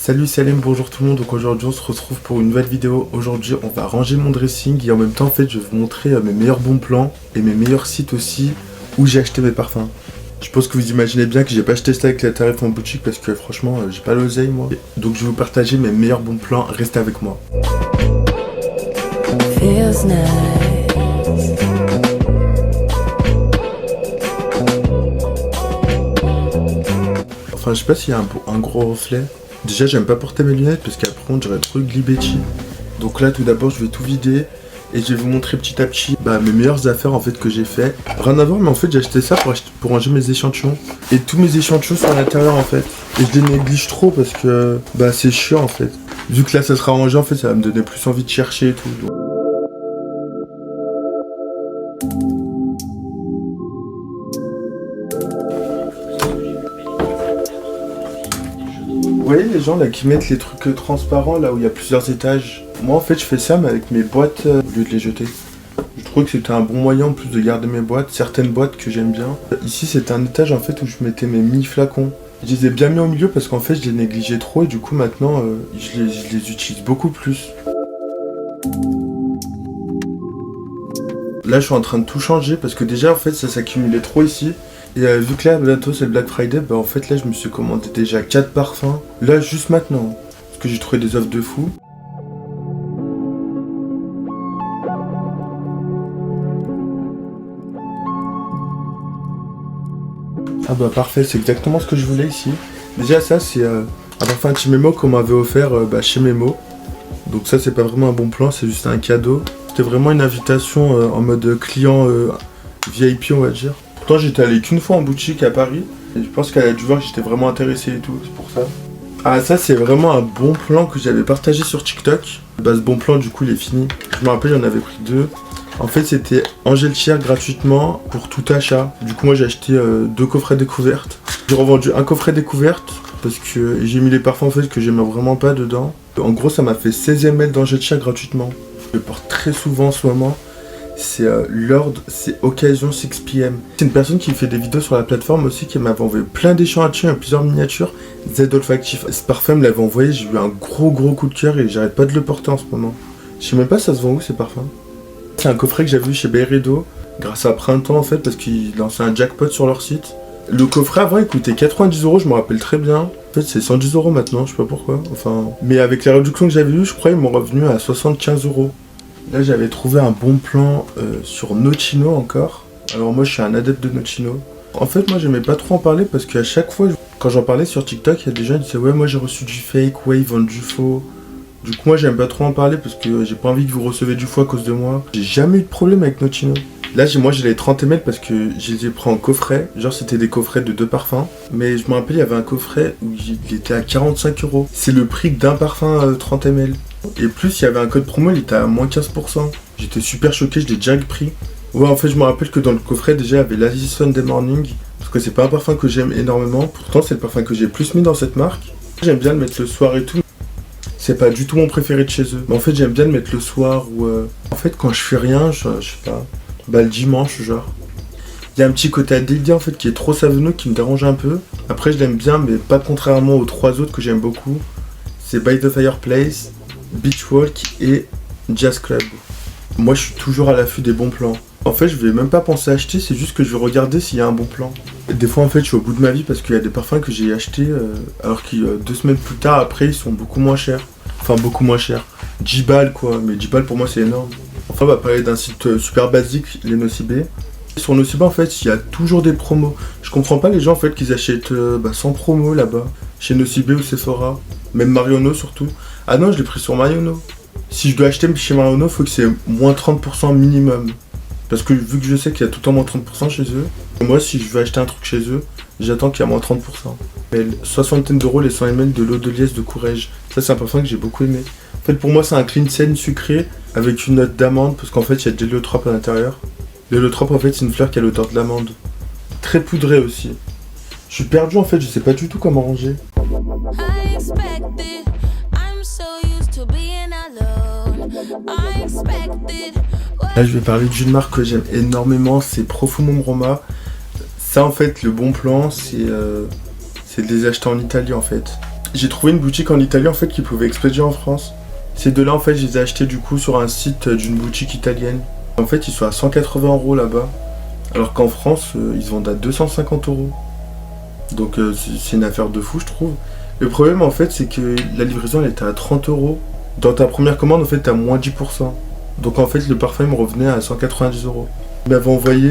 Salut Salim, bonjour tout le monde. Donc aujourd'hui on se retrouve pour une nouvelle vidéo. Aujourd'hui on va ranger mon dressing et en même temps en fait je vais vous montrer mes meilleurs bons plans et mes meilleurs sites aussi où j'ai acheté mes parfums. Je pense que vous imaginez bien que j'ai pas acheté ça avec les tarifs en boutique parce que franchement j'ai pas l'oseille moi. Donc je vais vous partager mes meilleurs bons plans, restez avec moi. Feels nice. Enfin je sais pas s'il y a un gros reflet. Déjà j'aime pas porter mes lunettes parce qu'après on dirait trop glibetti. Donc là tout d'abord je vais tout vider et je vais vous montrer petit à petit mes meilleures affaires en fait que j'ai fait. Rien à voir mais en fait j'ai acheté ça pour ranger mes échantillons. Et tous mes échantillons sont à l'intérieur en fait. Et je les néglige trop parce que c'est chiant en fait. Vu que là ça sera rangé en fait ça va me donner plus envie de chercher et tout. Donc... Vous voyez les gens là qui mettent les trucs transparents là où il y a plusieurs étages. Moi en fait je fais ça mais avec mes boîtes au lieu de les jeter. Je trouvais que c'était un bon moyen en plus de garder mes boîtes, certaines boîtes que j'aime bien. Ici c'était un étage en fait où je mettais mes mini flacons. Je les ai bien mis au milieu parce qu'en fait je les négligeais trop et du coup maintenant je les utilise beaucoup plus. Là je suis en train de tout changer parce que déjà en fait ça s'accumulait trop ici. Et vu que là bientôt c'est le Black Friday, en fait là je me suis commandé déjà 4 parfums. Là juste maintenant, parce que j'ai trouvé des offres de fou. Ah parfait, c'est exactement ce que je voulais ici. Déjà ça c'est un parfum anti-mémo qu'on m'avait offert chez Memo. Donc ça c'est pas vraiment un bon plan, c'est juste un cadeau. C'était vraiment une invitation en mode client VIP on va dire. Pourtant j'étais allé qu'une fois en boutique à Paris et je pense qu'elle a dû voir que j'étais vraiment intéressé et tout, c'est pour ça. Ah ça c'est vraiment un bon plan que j'avais partagé sur TikTok. Ce bon plan du coup il est fini. Je me rappelle j'en avais pris 2. En fait c'était Angel Cheer gratuitement pour tout achat. Du coup moi j'ai acheté 2 coffrets découvertes. J'ai revendu un coffret découverte parce que j'ai mis les parfums en fait que j'aimais vraiment pas dedans. En gros ça m'a fait 16 ml d'Angel Cheer gratuitement. Je le porte très souvent en ce moment. C'est Lord, c'est Occasion 6pm. C'est une personne qui fait des vidéos sur la plateforme aussi qui m'avait envoyé plein d'échantillons et plusieurs miniatures Z olfactif. Ce parfum me l'avait envoyé, j'ai eu un gros coup de cœur et j'arrête pas de le porter en ce moment. Je sais même pas ça se vend où ces parfums. C'est un coffret que j'avais eu chez Byredo grâce à Printemps en fait parce qu'ils lançaient un jackpot sur leur site. Le coffret avant il coûtait 90€, je me rappelle très bien. En fait c'est 110€ maintenant, je sais pas pourquoi. Enfin, mais avec la réduction que j'avais eue, je crois ils m'ont revenu à 75€. Là j'avais trouvé un bon plan sur Notino encore. Alors moi je suis un adepte de Notino. En fait moi j'aimais pas trop en parler parce qu'à chaque fois quand j'en parlais sur TikTok il y a des gens qui disaient ouais moi j'ai reçu du fake, ouais ils vendent du faux. Du coup moi j'aime pas trop en parler parce que j'ai pas envie que vous recevez du faux à cause de moi. J'ai jamais eu de problème avec Notino. Là j'ai les 30 ml parce que je les ai pris en coffret. Genre c'était des coffrets de 2 parfums. Mais je me rappelle il y avait un coffret où il était à 45€. C'est le prix d'un parfum 30 ml. Et plus il y avait un code promo, il était à moins 15%. J'étais super choqué, je l'ai direct pris. Ouais en fait je me rappelle que dans le coffret déjà il y avait l'Aziz Sunday Morning. Parce que c'est pas un parfum que j'aime énormément. Pourtant c'est le parfum que j'ai plus mis dans cette marque. J'aime bien le mettre le soir et tout. C'est pas du tout mon préféré de chez eux. Mais en fait j'aime bien le mettre le soir ou en fait quand je fais rien, je sais pas. Le dimanche genre. Il y a un petit côté ADD en fait qui est trop savonneux qui me dérange un peu. Après je l'aime bien mais pas contrairement aux 3 autres que j'aime beaucoup. C'est By the Fireplace, Beach Walk et Jazz Club. Moi je suis toujours à l'affût des bons plans. En fait je vais même pas penser à acheter, c'est juste que je vais regarder s'il y a un bon plan. Des fois en fait je suis au bout de ma vie parce qu'il y a des parfums que j'ai achetés alors que 2 semaines plus tard après ils sont beaucoup moins chers. Enfin beaucoup moins chers. 10 balles quoi, mais 10 balles pour moi c'est énorme. Enfin on va parler d'un site super basique, les Nocibé. Sur Nocibé en fait il y a toujours des promos. Je comprends pas les gens en fait qui achètent sans promo là-bas. Chez Nocibé ou Sephora. Même Marionno surtout. Ah non je l'ai pris sur Marionno. Si je dois acheter chez Marionno faut que c'est moins 30% minimum. Parce que vu que je sais qu'il y a tout le temps moins 30% chez eux. Moi si je veux acheter un truc chez eux, j'attends qu'il y a moins 30%. 60€ les 100 ml de l'eau de liesse de Courrèges. Ça c'est un parfum que j'ai beaucoup aimé. En fait pour moi c'est un clean sucré avec une note d'amande parce qu'en fait il y a de l'héliotrope à l'intérieur. L'héliotrope en fait c'est une fleur qui a l'odeur de l'amande. Très poudré aussi. Je suis perdu en fait, je sais pas du tout comment ranger. Là je vais parler d'une marque que j'aime énormément, c'est Profumum Roma. Ça en fait le bon plan c'est de les acheter en Italie en fait. J'ai trouvé une boutique en Italie en fait qui pouvait expédier en France. Ces deux-là en fait je les ai achetés du coup sur un site d'une boutique italienne. En fait ils sont à 180 € là-bas. Alors qu'en France ils se vendent à 250 €. Donc c'est une affaire de fou je trouve. Le problème en fait c'est que la livraison elle était à 30 €. Dans ta première commande en fait t'as moins 10%. Donc en fait le parfum il me revenait à 190 €. Ils m'avaient envoyé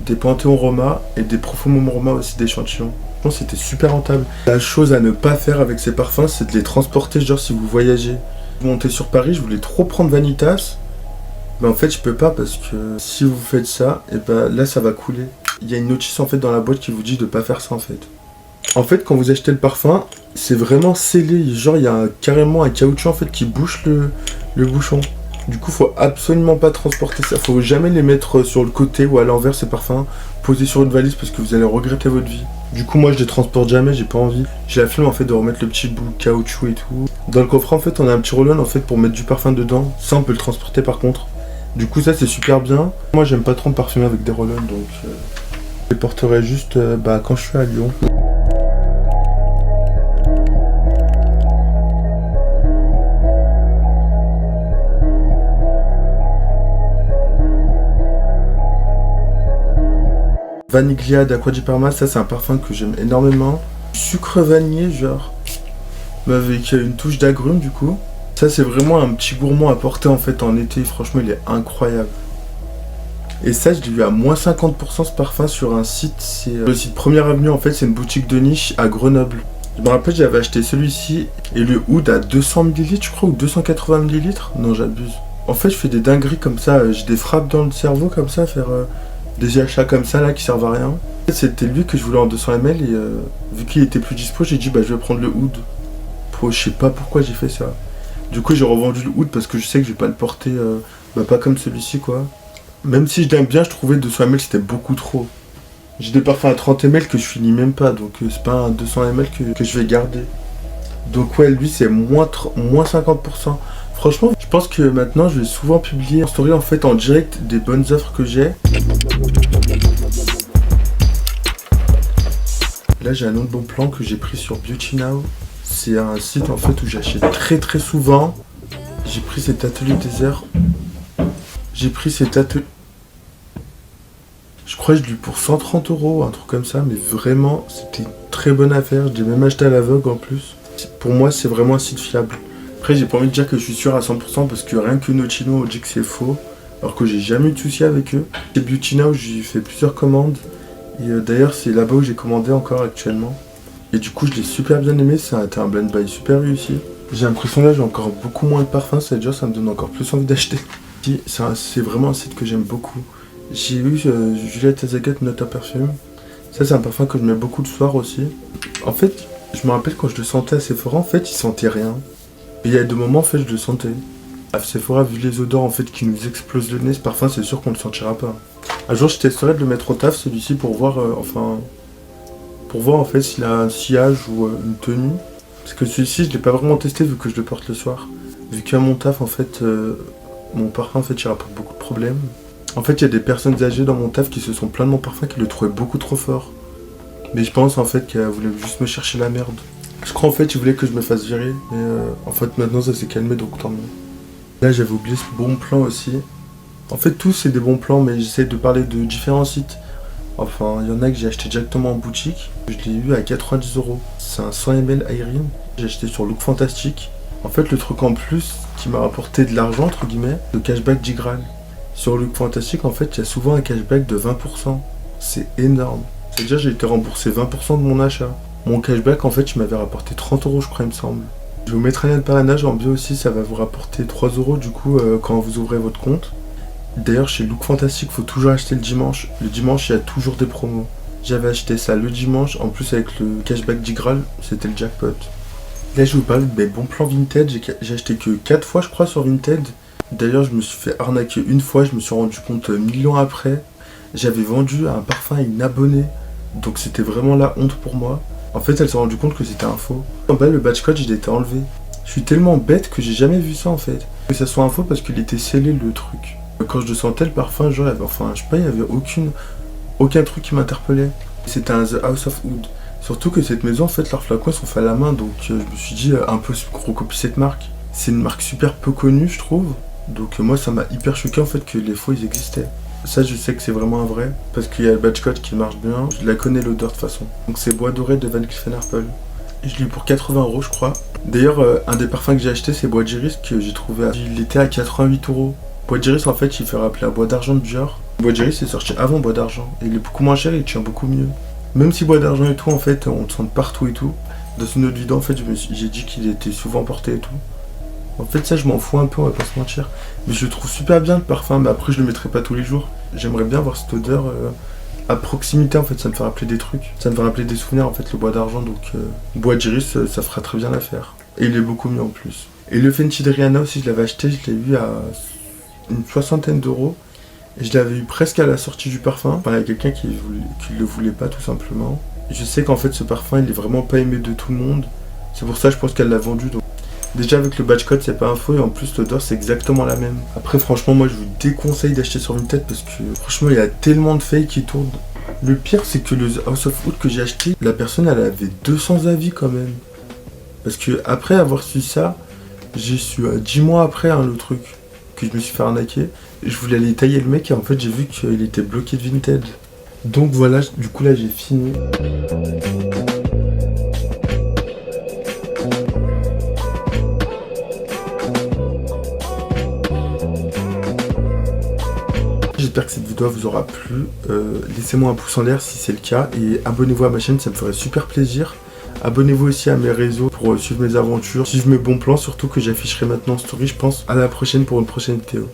des Panthéon Roma et des Profumum Roma aussi d'échantillons. Je pense que c'était super rentable. La chose à ne pas faire avec ces parfums c'est de les transporter genre si vous voyagez. Monter sur Paris, je voulais trop prendre Vanitas. Mais en fait je peux pas parce que si vous faites ça, et ben là ça va couler. Il y a une notice en fait dans la boîte qui vous dit de pas faire ça en fait. En fait quand vous achetez le parfum, c'est vraiment scellé. Genre il y a carrément un caoutchouc en fait qui bouche le bouchon. Du coup faut absolument pas transporter ça. Faut jamais les mettre sur le côté ou à l'envers ces parfums. Poser sur une valise parce que vous allez regretter votre vie. Du coup moi je les transporte jamais, j'ai pas envie. J'ai la flemme en fait de remettre le petit bout de caoutchouc et tout. Dans le coffret en fait on a un petit roll-on en fait pour mettre du parfum dedans. Ça on peut le transporter par contre. Du coup ça c'est super bien. Moi j'aime pas trop me parfumer avec des roll-on donc je les porterai juste quand je suis à Lyon. Vaniglia d'Acqua di Parma, ça c'est un parfum que j'aime énormément. Sucre vanillé genre, mais avec une touche d'agrumes du coup. Ça c'est vraiment un petit gourmand à porter en fait en été, franchement il est incroyable. Et ça je l'ai eu à moins 50% ce parfum sur un site, c'est le site Première Avenue en fait, c'est une boutique de niche à Grenoble. Je me rappelle j'avais acheté celui-ci et le oud à 200 ml je crois ou 280 ml. Non j'abuse. En fait je fais des dingueries comme ça, j'ai des frappes dans le cerveau comme ça, faire... des achats comme ça là qui servent à rien. C'était lui que je voulais en 200 ml et vu qu'il était plus dispo, j'ai dit je vais prendre le oud. Je sais pas pourquoi j'ai fait ça. Du coup j'ai revendu le oud parce que je sais que je vais pas le porter pas comme celui-ci quoi. Même si je l'aime bien, je trouvais 200 ml c'était beaucoup trop. J'ai des parfums à 30 ml que je finis même pas, donc c'est pas un 200 ml que je vais garder. Donc ouais lui c'est moins 50%. Franchement, je pense que maintenant je vais souvent publier en story en fait en direct des bonnes offres que j'ai. Là j'ai un autre bon plan que j'ai pris sur Beauty Now. C'est un site en fait où j'achète très souvent. J'ai pris cet atelier désert. J'ai pris cet atelier... Je crois que je l'ai eu pour 130 €, un truc comme ça, mais vraiment c'était une très bonne affaire. Je l'ai même acheté à l'aveugle en plus. Pour moi c'est vraiment un site fiable. Après j'ai pas envie de dire que je suis sûr à 100% parce que rien que Notino dit que c'est faux. Alors que j'ai jamais eu de soucis avec eux. Chez Beauty Now j'ai fait plusieurs commandes. Et d'ailleurs c'est là-bas où j'ai commandé encore actuellement. Et du coup je l'ai super bien aimé, ça a été un blend buy super réussi. J'ai l'impression là j'ai encore beaucoup moins de parfums, ça déjà ça me donne encore plus envie d'acheter. C'est vraiment un site que j'aime beaucoup. J'ai eu Juliette Azagat Not a Perfume. Ça c'est un parfum que je mets beaucoup le soir aussi. En fait je me rappelle quand je le sentais à Sephora en fait il sentait rien. Et il y a des moments en fait je le sentais. À Sephora, vu les odeurs en fait qui nous explosent le nez, ce parfum c'est sûr qu'on le sentira pas. Un jour je testerai de le mettre au taf celui-ci pour voir en fait s'il a un sillage ou une tenue. Parce que celui-ci je l'ai pas vraiment testé vu que je le porte le soir. Vu qu'à mon taf en fait mon parfum en fait il rapporte beaucoup de problèmes. En fait il y a des personnes âgées dans mon taf qui se sont plaintes de mon parfum qui le trouvaient beaucoup trop fort. Mais je pense en fait qu'elle voulait juste me chercher la merde. Je crois en fait il voulait que je me fasse virer. Mais en fait maintenant ça s'est calmé donc tant mieux. Là j'avais oublié ce bon plan aussi. En fait tous c'est des bons plans mais j'essaie de parler de différents sites. Enfin il y en a que j'ai acheté directement en boutique. Je l'ai eu à 90 €. C'est un 100 ml Irene. J'ai acheté sur Look Fantastic. En fait le truc en plus qui m'a rapporté de l'argent entre guillemets, le cashback d'Igral. Sur Look Fantastic en fait il y a souvent un cashback de 20%. C'est énorme. C'est-à-dire j'ai été remboursé 20% de mon achat. Mon cashback en fait il m'avait rapporté 30 € je crois il me semble. Je vais vous mettre un lien de parrainage en bio aussi, ça va vous rapporter 3 € du coup quand vous ouvrez votre compte. D'ailleurs chez Look Fantastic, il faut toujours acheter le dimanche. Le dimanche, il y a toujours des promos. J'avais acheté ça le dimanche, en plus avec le cashback d'Igral, c'était le jackpot. Là je vous parle de mes bons plans Vinted, j'ai acheté que 4 fois je crois sur Vinted. D'ailleurs je me suis fait arnaquer une fois, je me suis rendu compte 1000 ans après. J'avais vendu un parfum à une abonnée, donc c'était vraiment la honte pour moi. En fait, elle s'est rendue compte que c'était un faux. En bas, le badge code, il était enlevé. Je suis tellement bête que j'ai jamais vu ça en fait. Que ça soit un faux parce qu'il était scellé le truc. Quand je le sentais, le parfum, genre, je sais pas, il y avait aucun truc qui m'interpellait. C'était un The House of Oud. Surtout que cette maison, en fait, leurs flacons sont faits à la main, donc je me suis dit un peu recopier cette marque. C'est une marque super peu connue, je trouve. Donc moi, ça m'a hyper choqué en fait que les faux ils existaient. Ça, je sais que c'est vraiment un vrai, parce qu'il y a le badge code qui marche bien. Je la connais l'odeur de toute façon. Donc c'est Bois Doré de Van Cleef & Arpels. Et je l'ai eu pour 80 €, je crois. D'ailleurs, un des parfums que j'ai acheté, c'est Bois d'Iris, que j'ai trouvé il était à 88 €. Bois d'Iris, en fait, il fait rappeler à Bois d'Argent de Dior. Bois d'Iris est sorti avant Bois d'Argent. Et il est beaucoup moins cher et il tient beaucoup mieux. Même si Bois d'Argent et tout, en fait, on le sent partout et tout. Dans une autre vidéo, en fait, j'ai dit qu'il était souvent porté et tout. En fait, ça, je m'en fous un peu, on va pas se mentir. Mais je le trouve super bien le parfum, mais après, je le mettrai pas tous les jours. J'aimerais bien avoir cette odeur à proximité, en fait, ça me fait rappeler des trucs. Ça me fait rappeler des souvenirs, en fait, le Bois d'Argent, donc Bois d'Iris, ça fera très bien l'affaire. Et il est beaucoup mieux en plus. Et le Fenty de Rihanna aussi, je l'avais acheté, je l'ai eu à une 60aine d'euros. Et je l'avais eu presque à la sortie du parfum. Enfin, il y a quelqu'un qui le voulait pas, tout simplement. Et je sais qu'en fait, ce parfum, il est vraiment pas aimé de tout le monde. C'est pour ça, je pense qu'elle l'a vendu. Donc... Déjà, avec le badge code, c'est pas un faux. Et en plus, l'odeur, c'est exactement la même. Après, franchement, moi, je vous déconseille d'acheter sur Vinted parce que, franchement, il y a tellement de fakes qui tournent. Le pire, c'est que le House of Oud que j'ai acheté, la personne, elle avait 200 avis quand même. Parce que, après avoir su ça, j'ai su 10 mois après, hein, le truc, que je me suis fait arnaquer. Je voulais aller tailler le mec et en fait, j'ai vu qu'il était bloqué de Vinted. Donc voilà, du coup, là, j'ai fini. J'espère que cette vidéo vous aura plu. Laissez-moi un pouce en l'air si c'est le cas et abonnez-vous à ma chaîne, ça me ferait super plaisir. Abonnez-vous aussi à mes réseaux pour suivre mes aventures, suivre mes bons plans, surtout que j'afficherai maintenant en story, je pense. À la prochaine pour une prochaine vidéo.